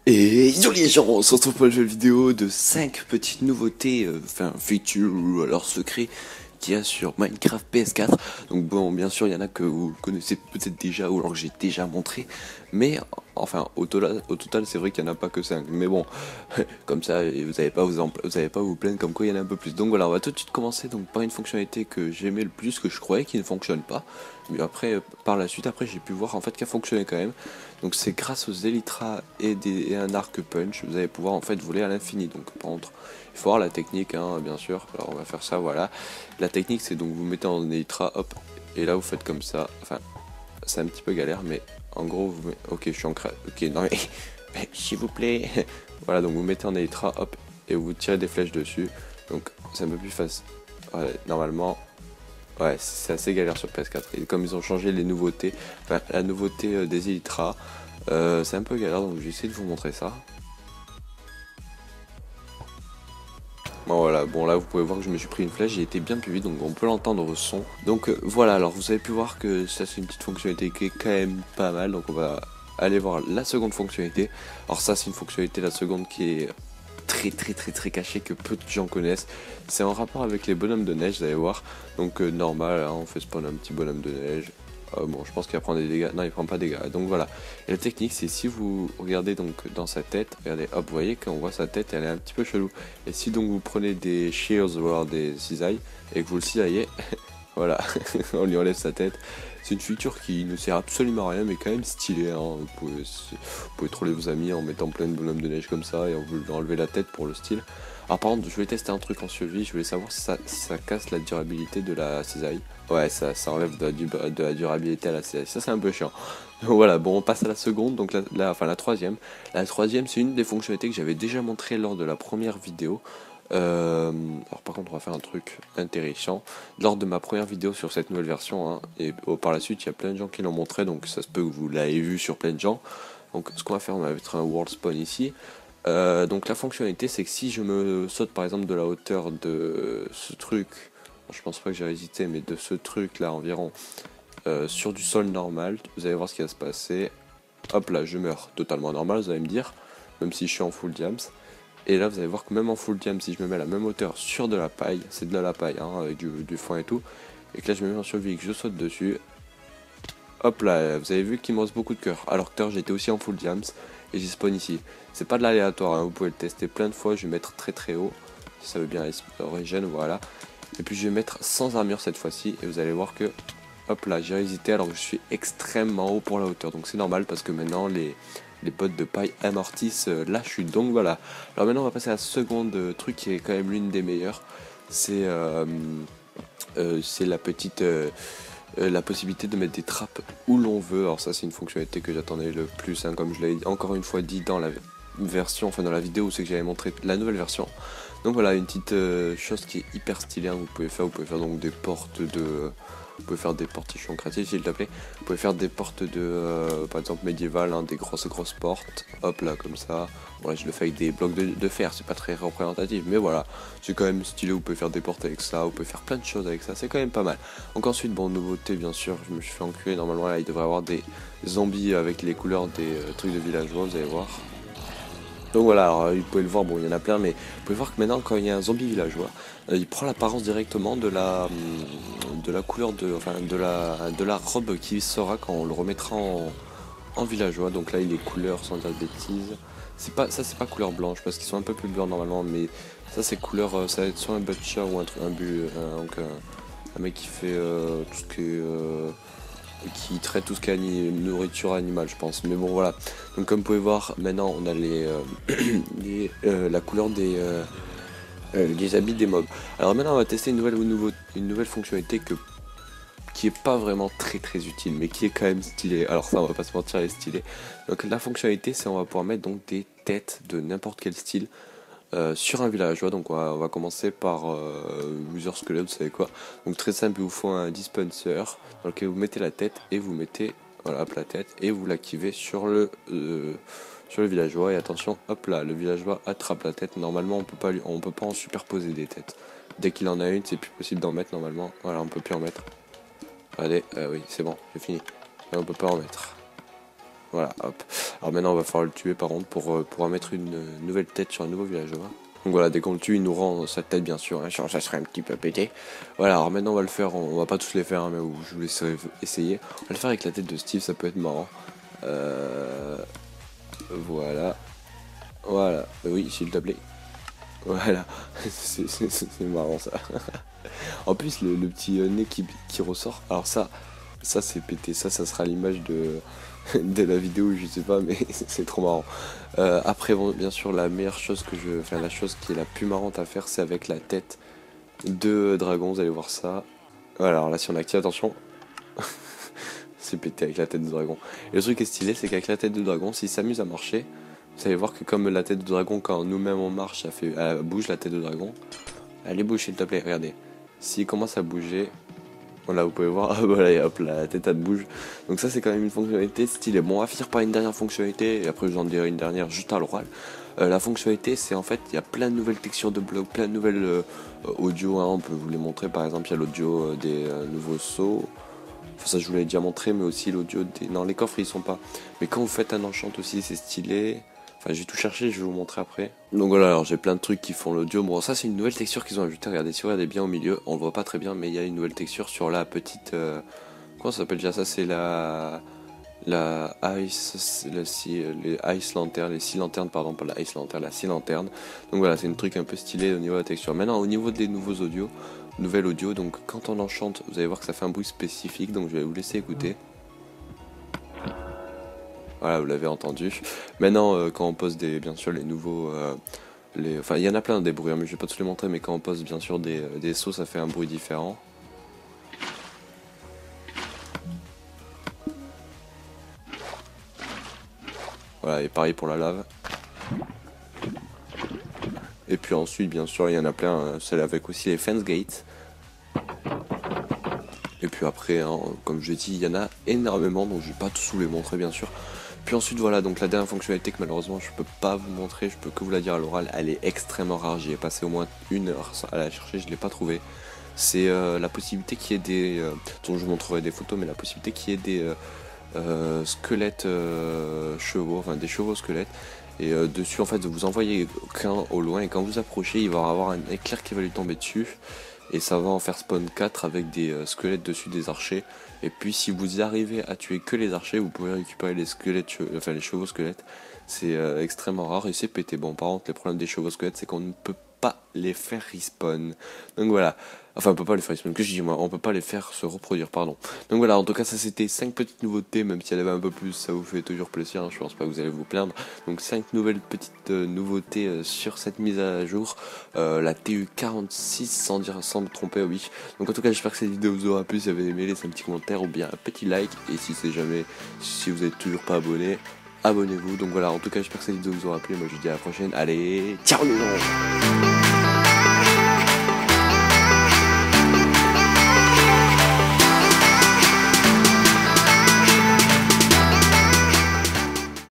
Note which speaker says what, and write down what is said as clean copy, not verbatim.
Speaker 1: Et yo les gens, on se retrouve pour une nouvelle vidéo de 5 petites nouveautés, enfin features ou alors secrets qu'il y a sur Minecraft PS4. Donc bon, bien sûr, il y en a que vous connaissez peut-être déjà ou alors que j'ai déjà montré, mais enfin au total c'est vrai qu'il n'y en a pas que 5. Mais bon, comme ça, vous n'allez pas vous allez pas vous plaindre comme quoi il y en a un peu plus. Donc voilà, on va tout de suite commencer donc par une fonctionnalité que j'aimais le plus, que je croyais qui ne fonctionne pas. Mais après, par la suite, après j'ai pu voir en fait qu'elle fonctionnait quand même. Donc c'est grâce aux Elytras et un arc punch, vous allez pouvoir en fait voler à l'infini. Donc par contre, il faut voir la technique, hein, bien sûr. Alors on va faire ça, voilà. La technique c'est donc vous mettez en Elytra, hop, et là vous faites comme ça. Enfin, c'est un petit peu galère, mais en gros, ok, je suis en ok, non mais, mais s'il vous plaît. Voilà, donc vous mettez en Elytra, hop, et vous tirez des flèches dessus. Donc c'est un peu plus facile. Ouais, normalement, ouais, c'est assez galère sur PS4. Et comme ils ont changé les nouveautés, enfin, la nouveauté des Elytras, c'est un peu galère, donc je vais essayer de vous montrer ça. Bon voilà, bon là vous pouvez voir que je me suis pris une flèche, j'ai été bien plus vite, donc on peut l'entendre au son. Donc voilà, alors vous avez pu voir que ça c'est une petite fonctionnalité qui est quand même pas mal, donc on va aller voir la seconde fonctionnalité. Alors ça c'est une fonctionnalité, la seconde qui est très cachée, que peu de gens connaissent. C'est en rapport avec les bonhommes de neige, vous allez voir. Donc normal, hein, on fait spawn un petit bonhomme de neige. Bon, je pense qu'il va prendre des dégâts. Non, il prend pas des dégâts. Donc voilà. Et la technique, c'est si vous regardez donc dans sa tête, regardez, hop, vous voyez qu'on voit sa tête, elle est un petit peu chelou. Et si donc vous prenez des shears ou alors des cisailles et que vous le cisaillez, voilà, on lui enlève sa tête. C'est une feature qui ne sert absolument à rien, mais quand même stylée, hein. Vous pouvez troller vos amis en mettant plein de bonhommes de neige comme ça et en vous enlever la tête pour le style. Alors par contre, je voulais tester un truc en survie, je voulais savoir si ça casse la durabilité de la cisaille. Ouais, ça enlève de la durabilité à la cisaille, ça c'est un peu chiant. Donc voilà, bon on passe à la seconde, donc enfin la troisième. La troisième c'est une des fonctionnalités que j'avais déjà montré lors de la première vidéo. Alors par contre on va faire un truc intéressant lors de ma première vidéo sur cette nouvelle version, hein, et par la suite il y a plein de gens qui l'ont montré, donc ça se peut que vous l'avez vu sur plein de gens. Donc ce qu'on va faire, on va mettre un world spawn ici. Donc la fonctionnalité c'est que si je me saute par exemple de la hauteur de ce truc, je pense pas que j'ai hésité, mais de ce truc là environ, sur du sol normal, vous allez voir ce qui va se passer. Hop là, je meurs totalement normal, vous allez me dire, même si je suis en full diams. Et là vous allez voir que même en full diams, si je me mets à la même hauteur sur de la paille, c'est de la paille, hein, avec du foin et tout, et que là je me mets en survie et que je saute dessus, hop là, vous avez vu qu'il me reste beaucoup de cœur. Alors que j'étais aussi en full diams et j'ai spawn ici. C'est pas de l'aléatoire, hein, vous pouvez le tester plein de fois. Je vais mettre très haut, si ça veut bien régène, voilà. Et puis je vais mettre sans armure cette fois-ci et vous allez voir que, hop là, j'ai hésité alors que je suis extrêmement haut pour la hauteur. Donc c'est normal parce que maintenant les potes de paille amortissent la chute. Donc voilà. Alors maintenant on va passer à la seconde truc qui est quand même l'une des meilleures. C'est la petite... la possibilité de mettre des trappes où l'on veut. Alors ça c'est une fonctionnalité que j'attendais le plus, hein, comme je l'ai encore une fois dit dans la version, enfin dans la vidéo où c'est que j'avais montré la nouvelle version. Donc voilà, une petite chose qui est hyper stylée, hein, vous pouvez faire donc des portes de... Vous pouvez faire des portes, je suis en créatif s'il te plaît. Vous pouvez faire des portes de, par exemple médiévales, hein, des grosses portes. Hop là, comme ça. Ouais, je le fais avec des blocs de fer, c'est pas très représentatif, mais voilà. C'est quand même stylé, vous pouvez faire des portes avec ça, vous pouvez faire plein de choses avec ça, c'est quand même pas mal. Donc ensuite, bon, nouveauté bien sûr, je me suis fait enculer. Normalement là, il devrait y avoir des zombies avec les couleurs des trucs de villageois, vous allez voir. Donc voilà, alors vous pouvez le voir, bon il y en a plein, mais vous pouvez voir que maintenant quand il y a un zombie villageois, il prend l'apparence directement de la couleur enfin de la robe qui sera quand on le remettra en villageois. Donc là il est couleur, sans dire de bêtises, c'est pas couleur blanche parce qu'ils sont un peu plus blancs normalement, mais ça c'est couleur, ça va être soit un butcher ou un truc, un mec qui fait tout ce qui est qui traite tout ce qui est nourriture animale, je pense. Mais bon, voilà. Donc, comme vous pouvez voir, maintenant, on a la couleur des habits des mobs. Alors maintenant, on va tester une nouvelle fonctionnalité qui est pas vraiment très utile, mais qui est quand même stylée. Alors ça, on va pas se mentir, elle est stylée. Donc la fonctionnalité, c'est on va pouvoir mettre donc des têtes de n'importe quel style sur un villageois. Donc on va commencer par User Squelette, vous savez quoi. Donc très simple, il vous faut un dispenser dans lequel vous mettez la tête et vous mettez, voilà, hop, la tête, et vous l'activez sur le villageois. Et attention, hop là, le villageois attrape la tête. Normalement on peut pas en superposer des têtes. Dès qu'il en a une, c'est plus possible d'en mettre normalement. Voilà, on peut plus en mettre. Allez, oui, c'est bon, j'ai fini. Là, on peut pas en mettre. Voilà, hop. Alors maintenant on va falloir le tuer par contre pour pouvoir mettre une nouvelle tête sur un nouveau villageois. Donc voilà, dès qu'on le tue, il nous rend sa tête bien sûr, hein, ça serait un petit peu pété. Voilà, alors maintenant on va le faire, on va pas tous les faire, hein, mais je vous laisserai essayer. On va le faire avec la tête de Steve, ça peut être marrant. Voilà. Voilà, oui, s'il te plaît. Voilà, c'est marrant ça. En plus, le petit nez qui ressort, alors ça c'est pété, ça sera l'image de la vidéo, je sais pas, mais c'est trop marrant. Après, bon, bien sûr, la meilleure chose enfin la chose qui est la plus marrante à faire, c'est avec la tête de dragon, vous allez voir ça. Voilà, alors là, si on active, attention, c'est pété avec la tête de dragon. Et le truc qui est stylé, c'est qu'avec la tête de dragon, s'il s'amuse à marcher, vous allez voir que comme la tête de dragon, quand nous-mêmes on marche, elle bouge la tête de dragon. Allez, bouge s'il te plaît, regardez. S'il commence à bouger, voilà, vous pouvez voir, voilà, hop, la tête elle bouge. Donc ça c'est quand même une fonctionnalité stylée. Bon, on va finir par une dernière fonctionnalité, et après je vous en dirai une dernière juste à l'oral. La fonctionnalité, c'est en fait, il y a plein de nouvelles textures de blocs, plein de nouvelles audio, hein, on peut vous les montrer, par exemple, il y a l'audio des nouveaux sauts. Enfin, ça je vous l'ai déjà montré, mais aussi l'audio des... Non, les coffres ils sont pas. Mais quand vous faites un enchant aussi, c'est stylé. Enfin, j'ai tout cherché, je vais vous montrer après. Donc voilà, alors j'ai plein de trucs qui font l'audio. Bon, ça c'est une nouvelle texture qu'ils ont ajoutée. Regardez, si vous regardez bien au milieu, on le voit pas très bien, mais il y a une nouvelle texture sur la petite... Comment ça s'appelle déjà ça? C'est la Ice... les Ice Lantern, les Sea Lantern, pardon, pas la Ice Lantern, la Sea Lantern. Donc voilà, c'est un truc un peu stylé au niveau de la texture. Maintenant, au niveau des nouveaux audios, nouvel audio, donc quand on enchante, vous allez voir que ça fait un bruit spécifique, donc je vais vous laisser écouter. Voilà, vous l'avez entendu. Maintenant, quand on pose bien sûr les nouveaux, enfin il y en a plein des bruits, hein, mais je vais pas tous les montrer. Mais quand on pose bien sûr des sauts, ça fait un bruit différent. Voilà, et pareil pour la lave. Et puis ensuite, bien sûr, il y en a plein, celle avec aussi les fence gates. Et puis après, hein, comme je l'ai dit, il y en a énormément, donc je vais pas tous vous les montrer bien sûr. Puis ensuite voilà, donc la dernière fonctionnalité que malheureusement je peux pas vous montrer, je peux que vous la dire à l'oral, elle est extrêmement rare, j'y ai passé au moins 1 heure à la chercher, je l'ai pas trouvée. C'est la possibilité qu'il y ait des, dont je vous montrerai des photos, mais la possibilité qu'il y ait des squelettes chevaux, enfin des chevaux squelettes. Et dessus en fait vous envoyez qu'un au loin et quand vous approchez il va avoir un éclair qui va lui tomber dessus. Et ça va en faire spawn 4 avec des squelettes dessus, des archers. Et puis si vous arrivez à tuer que les archers, vous pouvez récupérer les squelettes, enfin les chevaux squelettes. C'est extrêmement rare et c'est pété. Bon, par contre, le problème des chevaux squelettes, c'est qu'on ne peut pas les faire respawn. Donc voilà. Enfin, on peut pas les faire respawn. Que je dis moi, on peut pas les faire se reproduire, pardon. Donc voilà, en tout cas, ça c'était 5 petites nouveautés. Même si elle avait un peu plus, ça vous fait toujours plaisir. Hein, je pense pas que vous allez vous plaindre. Donc 5 nouvelles petites nouveautés sur cette mise à jour. La TU46 sans me tromper, oui. Donc en tout cas, j'espère que cette vidéo vous aura plu. Si vous avez aimé, laissez un petit commentaire ou bien un petit like. Et si vous êtes toujours pas abonné, abonnez-vous. Donc voilà, en tout cas, j'espère que cette vidéo vous aura plu. Moi, je vous dis à la prochaine. Allez, ciao les gens!